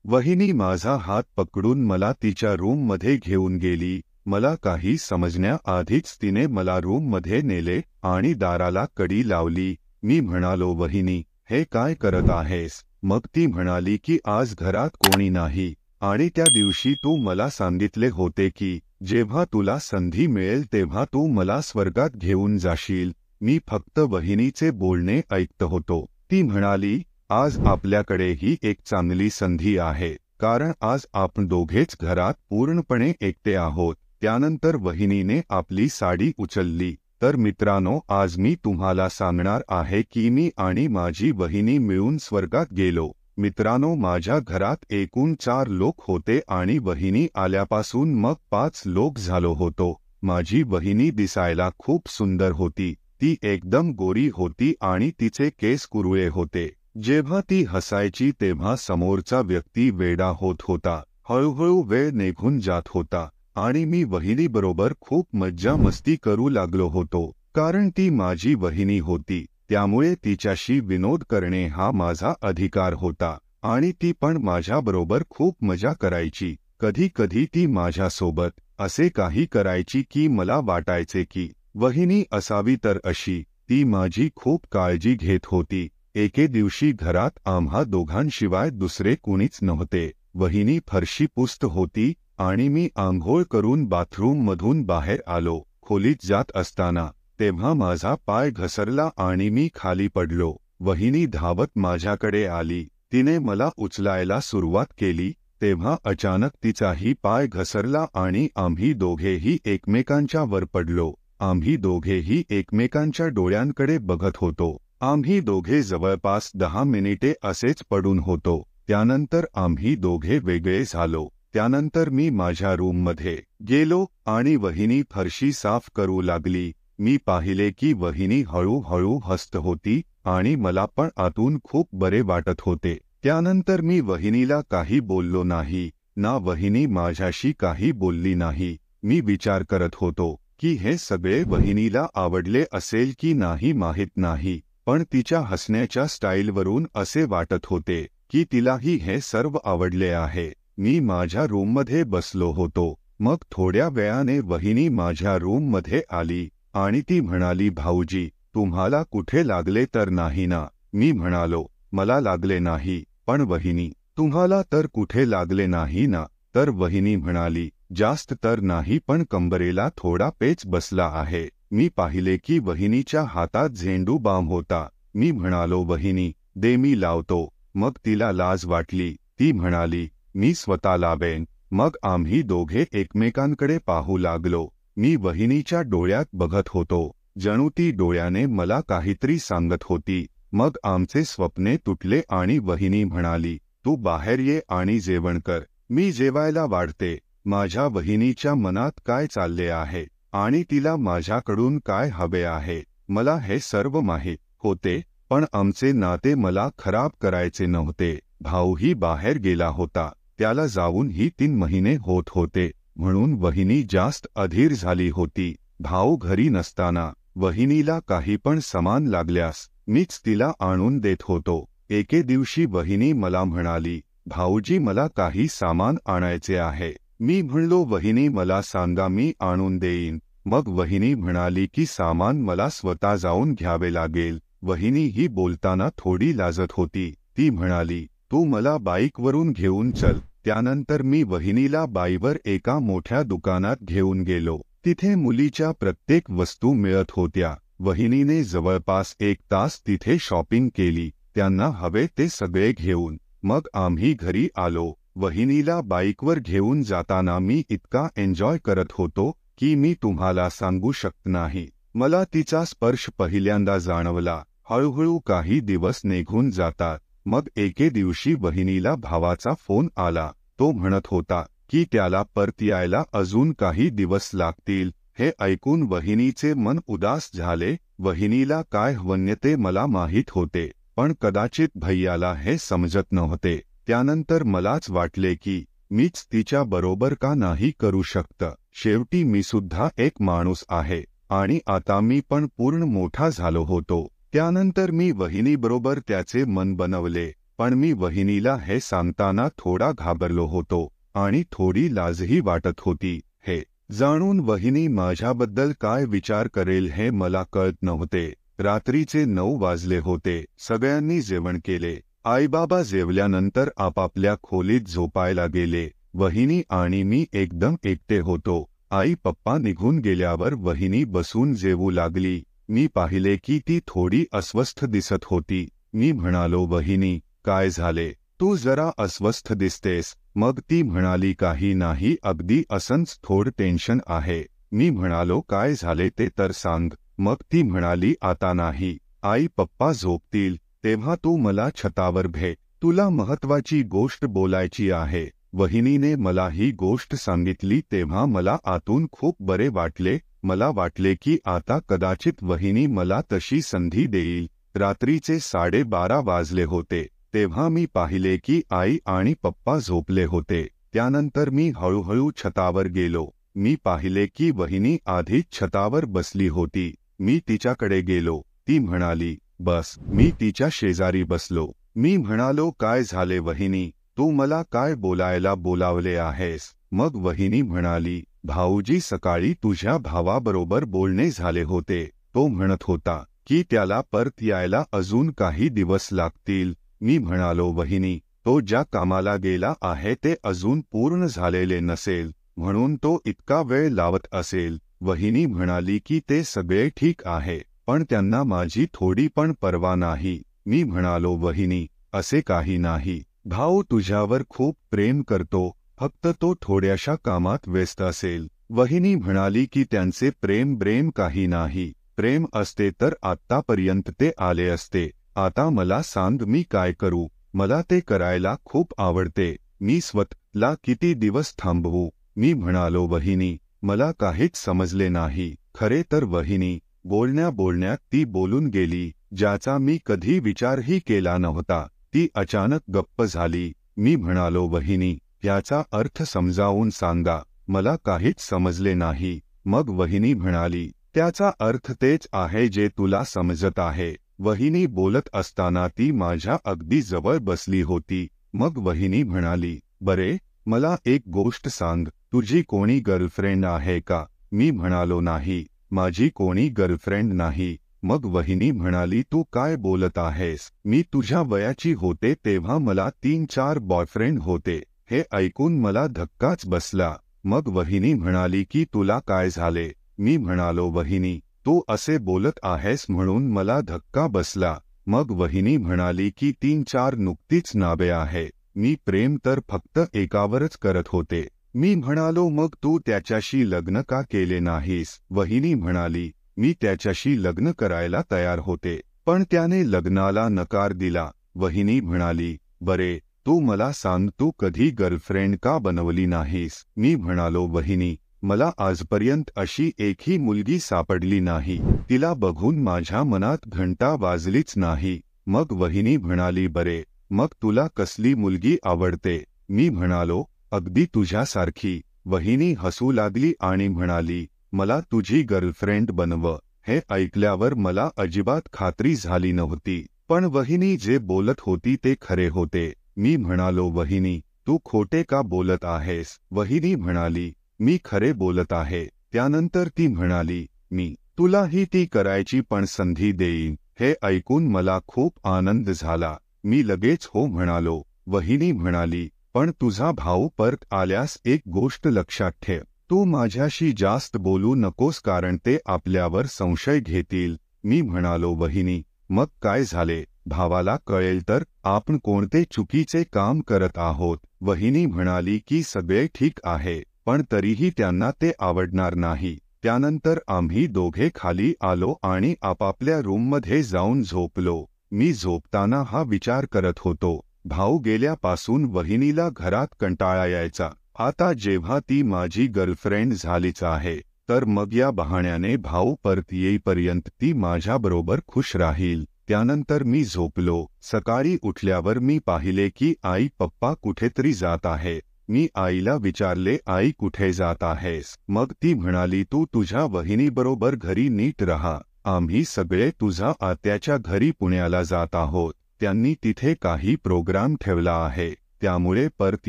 वहिनी माझा हात पकडून मला तिच्या रूममध्ये घेऊन गेली. मला काही समजण्याआधीच तिने मला रूममध्ये नेले आणि दाराला कडी लावली. मी म्हणालो, वहिनी हे काय करत आहेस? मग ती म्हणाली की आज घरात कोणी नाही आणि त्या दिवशी तू मला सांगितले होते की जेव्हा तुला संधी मिळेल तेव्हा तू मला स्वर्गात घेऊन जाशील. मी फक्त वहिनीचे बोलणे ऐकत होतो. ती म्हणाली, आज आपल्याकडे ही एक चांगली संधी आहे, कारण आज आपण दोघेच घरात पूर्णपणे एकटे आहोत. त्यानंतर वहिनीने आपली साडी उचलली. तर मित्रांनो, आज मी तुम्हाला सांगणार आहे की मी आणि माझी वहिनी मिळून स्वर्गात गेलो. मित्रांनो, माझ्या घरात एकूण 4 लोक होते आणि वहिनी आल्यापासून मग 5 लोक झालो होतो. माझी वहिनी दिसायला खूप सुंदर होती. ती एकदम गोरी होती आणि तिचे केस कुरळे होते. जेव्हा ती हसायची तेव्हा समोरचा व्यक्ती वेडा होत होता. हळूहळू वेळ निघून जात होता आणि मी वहिनीबरोबर खूप मज्जा मस्ती करू लागलो होतो. कारण ती माझी वहिनी होती, त्यामुळे तिच्याशी विनोद करणे हा माझा अधिकार होता आणि ती पण माझ्याबरोबर खूप मजा करायची. कधी कधी ती माझ्यासोबत असे काही करायची की मला वाटायचे की वहिनी असावी तर अशी. ती माझी खूप काळजी घेत होती. एके दिवशी घरात आम्हा दोघांशिवाय दुसरे कुणीच नव्हते. वहिनी फरशी पुसत होती आणि मी आंघोळ करून बाथरूममधून बाहेर आलो. खोलीत जात असताना तेव्हा माझा पाय घसरला आणि मी खाली पडलो. वहिनी धावत माझ्याकडे आली. तिने मला उचलायला सुरुवात केली. तेव्हा अचानक तिचाही पाय घसरला आणि आम्ही दोघेही एकमेकांच्या वर पडलो. आम्ही दोघेही एकमेकांच्या डोळ्यांकडे बघत होतो. आम्ही दोघे जवळपास 10 मिनिटे असेच पडून होतो. त्यानंतर आम्ही दोघे वेगळे झालो. त्यानंतर मी माझ्या रूममध्ये गेलो आणि वहिनी फरशी साफ करू लागली. मी पाहिले की वहिनी हळूहळू हसत होती आणि मला पण आतून खूप बरे वाटत होते. त्यानंतर मी वहिनीला काही बोललो नाही ना वहिनी माझ्याशी काही बोलली नाही. मी विचार करत होतो की हे सगळे वहिनीला आवडले असेल की नाही माहीत नाही, पण तिच्या हसण्याच्या स्टाईलवरून असे वाटत होते की तिलाही हे सर्व आवडले आहे. मी माझ्या रूममध्ये बसलो होतो. मग थोड्या वेळाने वहिनी माझ्या रूममध्ये आली आणि ती म्हणाली, भाऊजी तुम्हाला कुठे लागले तर नाही ना? मी म्हणालो, मला लागले नाही. पण वहिनी तुम्हाला तर कुठे लागले नाही ना? तर वहिनी म्हणाली, जास्त तर नाही पण कंबरेला थोडा पेच बसला आहे. मी पाहिले की वहिनीच्या हातात झेंडू बाम होता. मी म्हणालो, वहिनी दे मी लावतो. मग तिला लाज वाटली. ती म्हणाली, मी स्वतः लावेन. मग आम्ही दोघे एकमेकांकडे पाहू लागलो. मी वहिनीच्या डोळ्यात बघत होतो, जणू ती डोळ्याने मला काहीतरी सांगत होती. मग आमचे स्वप्ने तुटले आणि वहिनी म्हणाली, तू बाहेर ये आणि जेवण कर. मी जेवायला वाढते. माझ्या वहिनीच्या मनात काय चालले आहे आणि तिला माझ्याकडून काय हवे आहे मला हे सर्व माहीत होते. पण आमचे नाते मला खराब करायचे नव्हते. भाऊही बाहेर गेला होता. त्याला जाऊनही 3 महिने होत होते, म्हणून वहिनी जास्त अधीर झाली होती. भाऊ घरी नसताना वहिनीला काही पण सामान लागल्यास मीच तिला आणून देत होतो. एके दिवशी वहिनी मला म्हणाली, भाऊजी मला काही सामान आणायचे आहे. मी म्हणलो, वहिनी मला सांगा मी आणून देईन. मग वहिनी म्हणाली की सामान मला स्वतः जाऊन घ्यावे लागेल. वहिनी ही बोलताना थोडी लाजत होती. ती म्हणाली, तू मला बाईकवरून घेऊन चल. त्यानंतर मी वहिनीला बाईवर एका मोठ्या दुकानात घेऊन गेलो. तिथे मुलीच्या प्रत्येक वस्तू मिळत होत्या. वहिनीने जवळपास 1 तास तिथे शॉपिंग केली, त्यांना हवे ते सगळे घेऊन. मग आम्ही घरी आलो. वहिनीला बाईकवर घेऊन जाताना मी इतका एन्जॉय करत होतो की मी तुम्हाला सांगू शकत नाही. मला तिचा स्पर्श पहिल्यांदा जाणवला. हळूहळू काही दिवस निघून जातात. मग एके दिवशी वहिनीला भावाचा फोन आला. तो म्हणत होता की त्याला परत यायला अजून काही दिवस लागतील. हे ऐकून वहिनीचे मन उदास झाले. वहिनीला काय हवं ते मला माहीत होते, पण कदाचित भैयाला हे समजत नव्हते. त्यानंतर मलाच वाटले की मीच तिच्या बरोबर का नाही करू शकत. शेवटी मी सुद्धा एक माणूस आहे आणि आता मी पण पूर्ण मोठा झालो होतो. त्यानंतर मी वहिनीबरोबर त्याचे मन बनवले पण मी वहिनीला हे सांगताना थोडा घाबरलो होतो आणि थोडी लाजही वाटत होती. हे जाणून वहिनी माझ्याबद्दल काय विचार करेल हे मला कळत नव्हते. रात्रीचे 9 वाजले होते. सगळ्यांनी जेवण केले. आईबाबा जेवल्यानंतर आपापल्या खोलीत झोपायला गेले. वहिनी आणि मी एकदम एकटे होतो. आई पप्पा निघून गेल्यावर वहिनी बसून जेवू लागली. मी पाहिले की ती थोडी अस्वस्थ दिसत होती. मी म्हणालो, वहिनी काय झाले? तू जरा अस्वस्थ दिसतेस. मग ती म्हणाली, काही नाही, अगदी असंच थोडं टेन्शन आहे. मी म्हणालो, काय झाले ते तर सांग. मग ती म्हणाली, आता नाही. आई पप्पा झोपतील तेव्हा तू मला छतावर भेट. तुला महत्वाची गोष्ट बोलायची आहे. वहिनीने मला ही गोष्ट सांगितली तेव्हा मला आतून खूप बरे वाटले. मला वाटले की आता कदाचित वहिनी मला तशी संधी देईल. रात्रीचे 12:30 वाजले होते. तेव्हा मी पाहिले की आई आणि पप्पा झोपले होते. त्यानंतर मी हळूहळू छतावर गेलो. मी पाहिले की वहिनी आधीच छतावर बसली होती. मी तिच्याकडे गेलो. ती म्हणाली, बस. मी तिच्या शेजारी बसलो. मी म्हणालो, काय झाले वहिनी? तू मला काय बोलायला बोलावले आहेस? मग वहिनी म्हणाली, भाऊजी सकाळी तुझ्या भावाबरोबर बोलणे झाले होते. तो म्हणत होता की त्याला परत यायला अजून काही दिवस लागतील. मी म्हणालो, वहिनी तो ज्या कामाला गेला आहे ते अजून पूर्ण झालेले नसेल म्हणून तो इतका वेळ लावत असेल. वहिनी म्हणाली की ते सगळे ठीक आहे पण त्यांना माझी थोडी पण पर्वा नाही. मी म्हणालो, वहिनी असे काही नाही. भाऊ तुझ्यावर खूप प्रेम करतो, फक्त तो थोड्याशा कामात व्यस्त असेल. वहिनी म्हणाली की त्यांचे प्रेम काही नाही. प्रेम असते तर आत्तापर्यंत ते आले असते. आता मला सांग मी काय करू? मला ते करायला खूप आवडते. मी स्वतःला किती दिवस थांबवू? मी म्हणालो, वहिनी मला काहीच समजले नाही. खरे तर वहिनी बोलण्यात ती बोलून गेली ज्याचा मी कधी विचारही केला नव्हता. ती अचानक गप्प झाली. मी म्हणालो, वहिनी याचा अर्थ समजावून सांगा, मला काहीच समजले नाही. मग वहिनी म्हणाली, त्याचा अर्थ तेच आहे जे तुला समजत आहे. वहिनी बोलत असताना ती माझ्या अगदी जवळ बसली होती. मग वहिनी म्हणाली, बरे मला एक गोष्ट सांग, तुझी कोणी गर्लफ्रेंड आहे का? मी म्हणालो, नाही, माझी कोणी गर्लफ्रेंड नाही. मग वहिनी म्हणाली, तू काय बोलत आहेस? मी तुझ्या वयाची होते तेव्हा मला 3-4 बॉयफ्रेंड होते. हे ऐकून मला धक्काच बसला. मग वहिनी म्हणाली की तुला काय झाले? मी म्हणालो, वहिनी तू असे बोलत आहेस म्हणून मला धक्का बसला. मग वहिनी म्हणाली की 3-4 नुकतीच नावे आहे. मी प्रेम तर फक्त एकावरच करत होते. मी म्हणालो, मग तू त्याच्याशी लग्न का केले नाहीस? वहिनी म्हणाली, मी त्याच्याशी लग्न करायला तयार होते पण त्याने लग्नाला नकार दिला. वहिनी म्हणाली, बरे तू मला सांग, तू कधी गर्लफ्रेंड का बनवली नाहीस? मी म्हणालो, वहिनी मला आजपर्यंत अशी एकही मुलगी सापडली नाही. तिला बघून माझ्या मनात घंटा वाजलीच नाही. मग वहिनी म्हणाली, बरे मग तुला कसली मुलगी आवडते? मी म्हणालो, अगदी तुझ्यासारखी. वहिनी हसू लागली आणि म्हणाली, मला तुझी गर्लफ्रेंड बनव. हे ऐकल्यावर मला अजिबात खात्री झाली नव्हती पण वहिनी जे बोलत होती ते खरे होते. मी म्हणालो, वहिनी तू खोटे का बोलत आहेस? वहिनी म्हणाली, मी खरे बोलत आहे. त्यानंतर ती म्हणाली, मी तुला ही ती करायची पण संधी देईन. हे ऐकून मला खूप आनंद झाला. मी लगेच हो म्हणालो. वहिनी म्हणाली, पण तुझा भाऊ परत आल्यास एक गोष्ट लक्षात ठेव, तू माझ्याशी जास्त बोलू नकोस कारण ते आपल्यावर संशय घेतील. मी म्हणालो, वहिनी मग काय झाले? भावाला कळेल तर आपण कोणते चुकीचे काम करत आहोत? वहिनी म्हणाली की सगळे ठीक आहे पण तरीही त्यांना ते आवडणार नाही. त्यानंतर आम्ही दोघे खाली आलो आणि आपापल्या रूममध्ये जाऊन झोपलो. मी झोपताना हा विचार करत होतो, भाऊ गेल्यापासून वहिनीला घरात कंटाळा यायचा. आता जेव्हा ती माझी गर्लफ्रेंड झालीच आहे तर मग या बहाण्याने भाऊ परत येईपर्यंत ती माझ्याबरोबर खुश राहील. त्यानंतर मी झोपलो. सकाळी उठल्यावर मी पाहिले की आई पप्पा कुठेतरी जात आहे. मी आईला विचारले, आई कुठे जात आहेस? मग ती म्हणाली, तू तुझ्या वहिनीबरोबर घरी नीट राहा. आम्ही सगळे तुझ्या आत्याच्या घरी पुण्याला जात आहोत. त्यांनी तिथे काही प्रोग्राम ठेवला आहे, त्यामुळे परत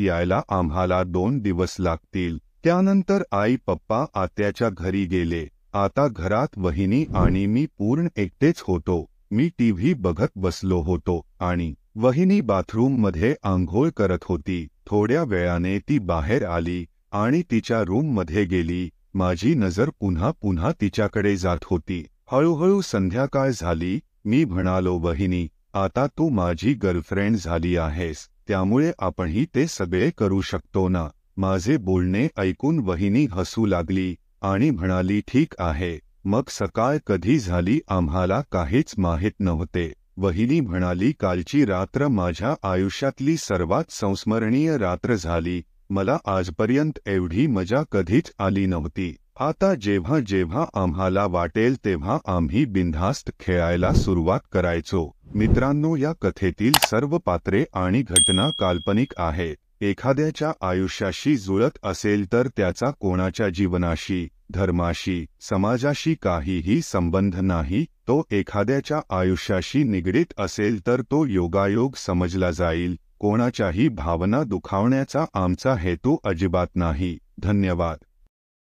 यायला आम्हाला 2 दिवस लागतील. त्यानंतर आई पप्पा आत्याच्या घरी गेले. आता घरात वहिनी आणि मी पूर्ण एकटेच होतो. मी टीव्ही बघत बसलो होतो आणि वहिनी बाथरूममध्ये आंघोळ करत होती. थोड्या वेळाने ती बाहेर आली आणि तिच्या रूममध्ये गेली. माझी नजर पुन्हा पुन्हा तिच्याकडे जात होती. हळूहळू संध्याकाळ झाली. मी म्हणालो, वहिनी, आता तू माझी गर्लफ्रेंड झाली आहेस, त्यामुळे आपणही ते सगळे करू शकतो ना. माझे बोलणे ऐकून वहिनी हसू लागली आणि म्हणाली, ठीक आहे. मग सकाळ कधी झाली आम्हाला काहीच माहीत नव्हते. वहिनी म्हणाली, कालची रात्र माझ्या आयुष्यातली सर्वात संस्मरणीय रात्र झाली. मला आजपर्यंत एवढी मजा कधीच आली नव्हती. आता जेव्हा जेव्हा आम्हाला वाटेल तेव्हा आम्ही बिनधास्त खेळायला सुरुवात करायचो. मित्रांनो, या कथेतील सर्व पात्रे आणि घटना काल्पनिक आहेत. एखाद्याच्या आयुष्याशी जुळत असेल तर त्याचा कोणाच्या जीवनाशी, धर्माशी, समाजाशी काहीही संबंध नाही. तो एखाद्याच्या आयुष्याशी निगडीत असेल तर तो योगायोग समजला जाईल. कोणाच्याही भावना दुखावण्याचा आमचा हेतू अजिबात नाही. धन्यवाद.